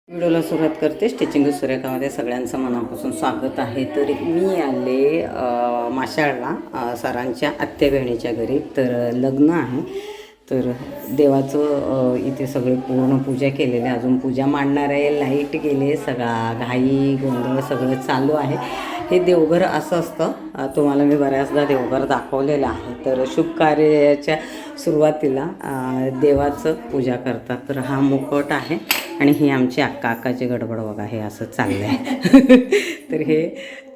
व्हिडिओला सुरुवात करते. स्टिचिंग सुरेखामध्ये सगळ्यांचं मनापासून स्वागत आहे. तर मी आले माशाळला सरांच्या आत्या बहिणीच्या घरी. तर लग्न आहे, तर देवाचं इथे सगळे पूर्ण पूजा केलेली आहे. अजून पूजा मांडणार आहे, लाईट गेले, सगळा घाई गोंधळ सगळं चालू आहे. हे देवघर असं असतं, तुम्हाला मी बऱ्याचदा देवघर दाखवलेलं आहे. तर शुभ कार्याच्या सुरुवातीला देवाचं पूजा करतात. तर हा मुखवट आहे आणि ही आमची अक्काची गडबड बघा, हे असं चाललं आहे.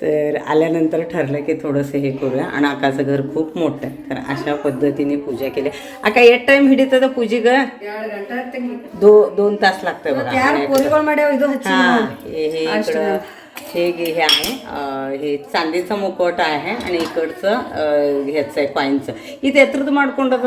तर आल्यानंतर ठरलं की थोडंसं हे करूया. आणि अक्काचं घर खूप मोठं आहे, तर अशा पद्धतीने पूजा केली. अक्का एक टाइम हिडित पूजी ग 2 तास लागतं बघा. हां, हे आहे, हे चांदीचं मुखवट आहे आणि इकडचं ह्याचं आहे कॉईनचं. ಇದು ಎತ್ರದ್ದು ಮಾಡ್ಕೊಂಡದ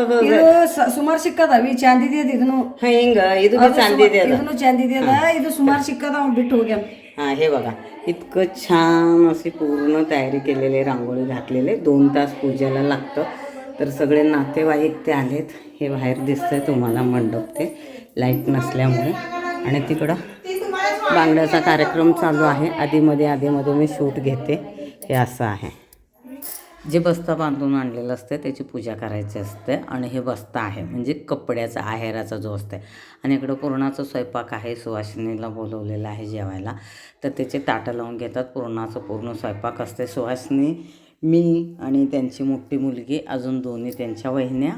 ಸುಮಾರು ಸಿಕ್ಕದ ಈ ಚಾಂದಿದಿ ಅದ ಇದನ್ನು ಹಿಂಗ ಇದು बी चांदी आहे. ಇದನ್ನು ಚಾಂದಿದಿ ಅದ ಇದು ಸುಮಾರು ಸಿಕ್ಕದ ಅವ್ನು ಬಿಟ್ಟು ಹೋಗ್ಯಾನ. हां, हे बघा इतकं छान अशी पूर्ण तयारी केलेली, रांगोळी घातलेले. 2 तास पूजेला लागतं. तर सगळे नातेवाईक ते आलेत. हे बाहेर दिसतंय तुम्हाला मंडप, ते लाईट नसल्यामुळे. आणि तिकडं बांगड्याचा कार्यक्रम चालू आहे. आधीमध्ये मी शूट घेते. हे असं आहे, जे बस्ता बांधून आणलेलं असतं त्याची पूजा करायची असते. आणि हे बस्ता आहे म्हणजे कपड्याचा आहेराचा जो असते. आणि इकडं पुरणाचा स्वयंपाक आहे. सुवासिनीला बोलवलेलं आहे जेवायला, तर त्याचे ताटं लावून घेतात. पुरणाचं पूर्ण स्वयंपाक असते. सुवासिनी, मी आणि त्यांची मोठी मुलगी, अजून दोन्ही त्यांच्या वहिन्या,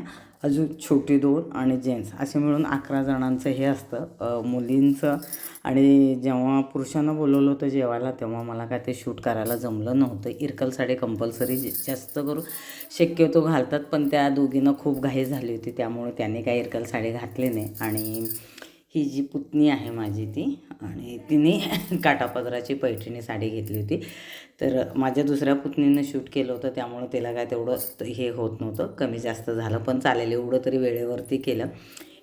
अजून छोटी 2 आणि जेंट्स, असे मिळून 11 जणांचं हे असतं मुलींचं. आणि जेव्हा पुरुषांना बोलवलं होतं जेवायला, तेव्हा मला काय ते शूट करायला जमलं नव्हतं. इरकल साडी कंपल्सरी जास्त करून शक्यतो घालतात, पण त्या दोघींना खूप घाई झाली होती, त्यामुळे त्याने काय इरकल साडी घातली नाही. आणि ही जी पुतणी आहे माझी ती, आणि तिने काठापदराची पैठणी साडी घेतली होती. तर माझ्या दुसऱ्या पुतणीनं शूट केलं होतं, त्यामुळं तिला काय तेवढं हे होत नव्हतं, कमी जास्त झालं, पण चालेल, एवढं तरी वेळेवरती केलं.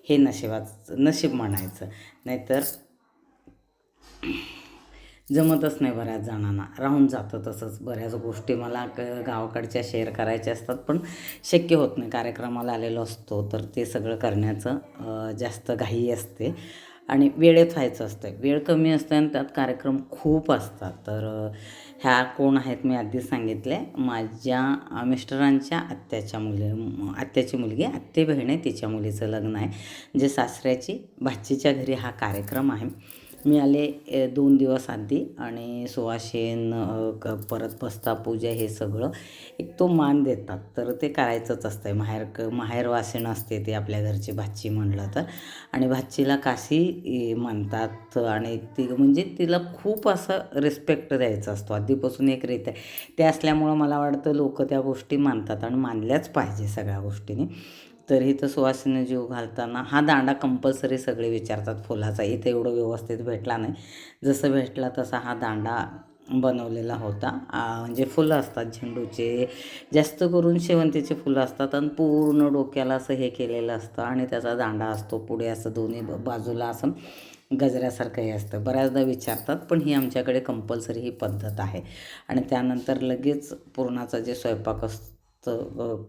हे नशीब म्हणायचं. नाहीतर जमतच नाही बऱ्याच जणांना, राहून जातं तसंच. बऱ्याच गोष्टी मला गावाकडच्या शेअर करायच्या असतात, पण शक्य होत नाही. कार्यक्रमाला आलेलो असतो तर ते सगळं करण्याचं जास्त घाई असते आणि वेळेत व्हायचं असतं. वेळ कमी असते आणि त्यात कार्यक्रम खूप असतात. तर ह्या कोण आहेत मी आधीच सांगितले, माझ्या मिस्टरांच्या आत्याची मुलगी, आत्ते बहीण आहे, तिच्या मुलीचं लग्न आहे. जे सासऱ्याची भाचीच्या घरी हा कार्यक्रम आहे. मी आले 2 दिवस आधी. आणि सुवासिन परत बस्ता पूजा हे सगळं एक तो मान देतात, तर ते करायचंच असतं. माहेर वासीन असते ते आपल्या घरची भाची म्हणलं तर. आणि भाचीला काशी म्हणतात आणि ती म्हणजे तिला खूप असं रिस्पेक्ट द्यायचा असतो. आधीपासून एक रीत आहे ते असल्यामुळं मला वाटतं लोक त्या गोष्टी मानतात आणि मानल्याच पाहिजे सगळ्या गोष्टींनी. तर इथं सुवासिनी जीव घालताना हा दांडा कंपल्सरी सगळे विचारतात फुलाचा. इथं एवढं व्यवस्थित भेटला नाही, जसं भेटला तसा हा दांडा बनवलेला होता. म्हणजे फुलं असतात झेंडूचे, जास्त करून शेवंतीचे फुलं असतात आणि पूर्ण डोक्याला असं हे केलेलं असतं. आणि त्याचा दांडा असतो पुढे असं दोन्ही बाजूला असं गजऱ्यासारखं हे असतं. बऱ्याचदा विचारतात, पण ही आमच्याकडे कंपल्सरी ही पद्धत आहे. आणि त्यानंतर लगेच पुरणाचा जे स्वयंपाक असतो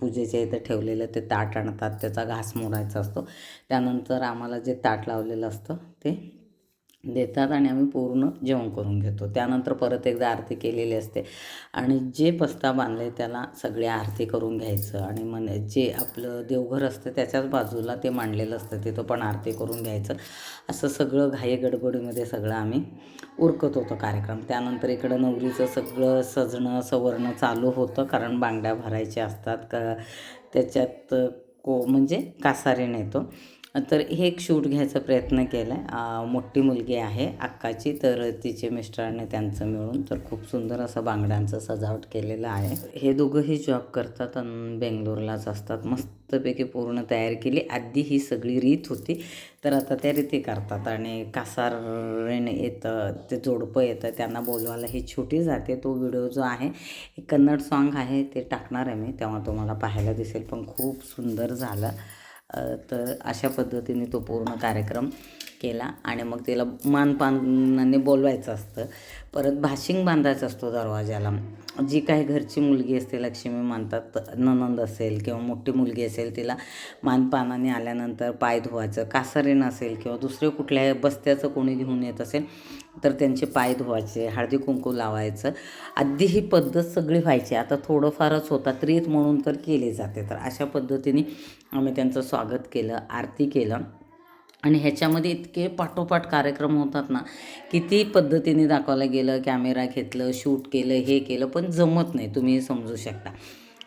पूजेच्या इथं ठेवलेलं ते ताट आणतात, त्याचा घास मोडायचा असतो. त्यानंतर आम्हाला जे ताट लावलेलं असतं ते देतात आणि आम्ही पूर्ण जेवण करून घेतो. त्यानंतर परत एकदा आरती केलेली असते आणि जे बस्ता बांधले त्याला सगळे आरती करून घ्यायचं. आणि जे आपलं देवघर असतं त्याच्याच बाजूला ते मांडलेलं असतं, तिथं पण आरती करून घ्यायचं. असं सगळं घाई गडबडीमध्ये सगळं आम्ही उरकत होतो कार्यक्रम. त्यानंतर इकडं नवरीचं सगळं सजणं सवरणं चालू होतं, कारण बांगड्या भरायच्या असतात त्याच्यात म्हणजे कासारी नेतो. तर हे एक शूट घ्यायचा प्रयत्न केला आहे. मोठी मुलगी आहे अक्काची, तर तिचे मिस्टरांनी त्यांचं मिळून तर खूप सुंदर असं बांगड्यांचं सजावट केलेलं आहे. हे दोघंही जॉब करतात आणि बेंगलोरलाच असतात. मस्तपैकी पूर्ण तयारी केली. आधी ही सगळी रीत होती, तर आता त्या रीती करतात. आणि कासारीने येतं, ते जोडपं येतं, त्यांना बोलवायला ही छोटी जाते. तो व्हिडिओ जो आहे एक कन्नड सॉन्ग आहे, ते टाकणार आहे मी, तेव्हा तुम्हाला पाहायला दिसेल. पण खूप सुंदर झालं. तर अशा पद्धतीने तो पूर्ण कार्यक्रम केला. आणि मग तिला मानपानाने बोलवायचं असतं. परत भाशिंग बांधायचा असतो दरवाजाला. जी काही घरची मुलगी असते लक्ष्मी मानतात, नणंद असेल किंवा मोठी मुलगी असेल तिला मानपानाने आल्यानंतर पाय धुवायचं, कासारीन असेल किंवा दुसरे कुठल्याही बस्त्याचं कोणी घेऊन येत असेल तर त्यांचे पाय धुवायचे, हळदी कुंकू लावायचं. आधी ही पद्धत सगळी व्हायची, आता थोडंफारच होता रीत म्हणून तर केली जाते. तर अशा पद्धतीने आम्ही त्यांचं स्वागत केलं, आरती केलं. आणि ह्याच्यामध्ये इतके पाठोपाठ कार्यक्रम होतात ना, किती पद्धतीने दाखवलं गेलं, कॅमेरा घेतलं, शूट केलं, हे केलं, पण जमत नाही. तुम्ही समजू शकता.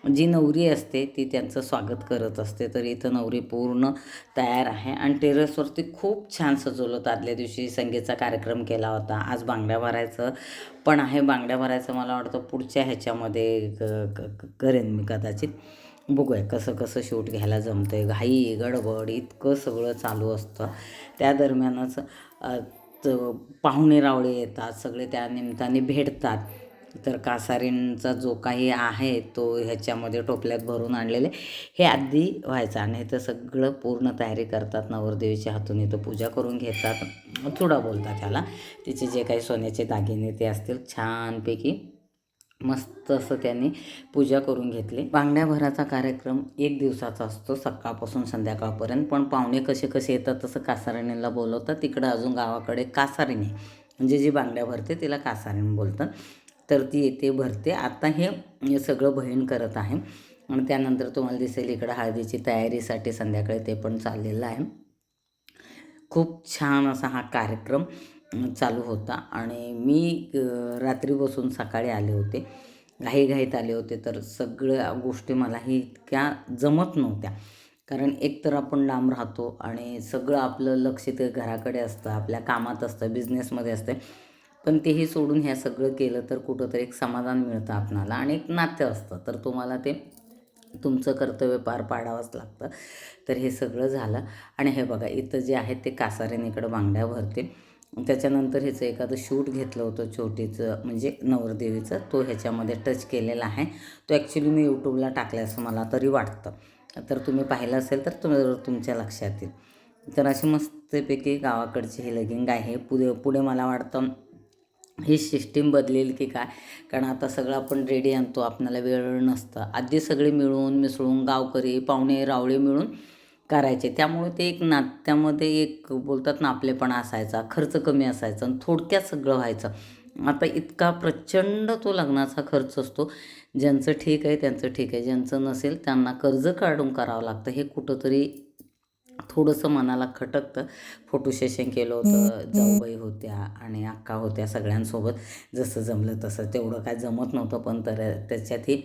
जी नवरी असते ती त्यांचं स्वागत करत असते. तर इथं नवरी पूर्ण तयार आहे आणि टेरेसवरती खूप छान सजवलं होतं. आदल्या दिवशी संगीतचा कार्यक्रम केला होता. आज बांगड्या भरायचं पण आहे. बांगड्या भरायचं मला वाटतं पुढच्या ह्याच्यामध्ये करेन मी कदाचित. बघूया कसं कसं शूट घ्यायला जमतं आहे. घाई गडबड इतकं सगळं चालू असतं. त्या दरम्यानच पाहुणे रावळे येतात, सगळे त्या निमित्ताने भेटतात. तर कासारींचा जो काही आहे तो ह्याच्यामध्ये टोपल्यात भरून आणलेले हे आधी व्हायचं. आणि इथं सगळं पूर्ण तयारी करतात. नवरदेवीच्या हातून इथं पूजा करून घेतात, चुडा बोलतात ह्याला. तिचे जे काही सोन्याचे दागिने ते असतील छानपैकी मस्त असं त्यांनी पूजा करून घेतली. बांगड्या भराचा कार्यक्रम 1 दिवसाचा असतो, सकाळपासून संध्याकाळपर्यंत. पण पाहुणे कसे कसे येतात तसं कासारणीला बोलवतात. तिकडं अजून गावाकडे कासारिणी म्हणजे जी बांगड्या भरते तिला कासारिणी बोलतात. तर ती येते, भरते. आता हे सगळं बहीण करत आहे. आणि त्यानंतर तुम्हाला दिसेल इकडं हळदीची तयारीसाठी संध्याकाळी ते पण चाललेलं आहे. खूप छान असा हा कार्यक्रम चालू होता. आणि मी रात्री बसून सकाळी आले होते, घाईघाईत आले होते. तर सगळ्या गोष्टी मलाही इतक्या जमत नव्हत्या, कारण एकतर आपण लांब राहतो आणि सगळं आपलं लक्ष ते घराकडे असतं, आपल्या कामात असतं, बिझनेसमध्ये असते. पण तेही सोडून ह्या सगळं केलं तर कुठंतरी एक समाधान मिळतं आपणाला आणि एक नातं असतं. तर तुम्हाला ते तुमचं कर्तव्य पार पाडावंच लागतं. तर हे सगळं झालं. आणि हे बघा इथं जे आहे ते कासारीन इकडं बांगड्या भरते. त्याच्यानंतर ह्याचं एखादं शूट घेतलं होतं छोटीचं, म्हणजे नवरदेवीचं, तो ह्याच्यामध्ये टच केलेला आहे. तो ॲक्च्युली मी यूट्यूबला टाकला असं मला तरी वाटतं. तर तुम्ही पाहिलं असेल तर तुमच्या लक्षात येईल. तर अशी मस्तपैकी गावाकडची ही लगींग आहे. पुढे मला वाटतं ही सिस्टीम बदलेल की काय, कारण आता सगळं आपण रेडी आणतो, आपल्याला वेळ नसतं. आधी सगळे मिळून मिसळून गावकरी पाहुणे रावळे मिळून करायचे, त्यामुळे ते एक नात्यामध्ये एक बोलतात ना आपलेपणा असायचा, खर्च कमी असायचा आणि थोडक्यात सगळं व्हायचं. आता इतका प्रचंड तो लग्नाचा खर्च असतो. ज्यांचं ठीक आहे त्यांचं ठीक आहे, ज्यांचं नसेल त्यांना कर्ज काढून करावं लागतं. हे कुठंतरी थोडंसं मनाला खटकतं. फोटो सेशन केलं होतं, जाऊबाई होत्या आणि अक्का होत्या, सगळ्यांसोबत जसं जमलं तसं. तेवढं काय जमत नव्हतं, पण तर त्याच्यातही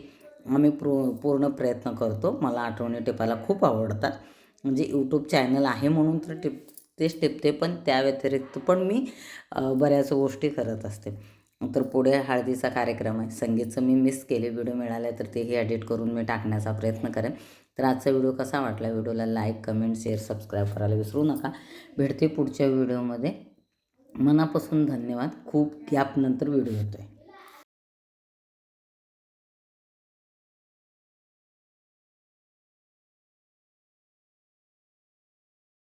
आम्ही पूर्ण प्रयत्न करतो. मला आठवणी टिपायला खूप आवडतात. म्हणजे यूट्यूब चॅनल आहे म्हणून तर तेच टिपते, पण त्या व्यतिरिक्त पण मी बऱ्याच गोष्टी करत असते. तर पुढे हळदीचा कार्यक्रम आहे. संगीतचं मी मिस केले, व्हिडिओ मिळाले तर तेही एडिट करून मी टाकण्याचा प्रयत्न करेन. तर आजचा व्हिडिओ कसा वाटला, व्हिडिओला लाईक, कमेंट, शेअर, सबस्क्राईब करायला विसरू नका. भेटते पुढच्या व्हिडिओमध्ये. मनापासून धन्यवाद. खूप गॅपनंतर व्हिडिओ येतो आहे.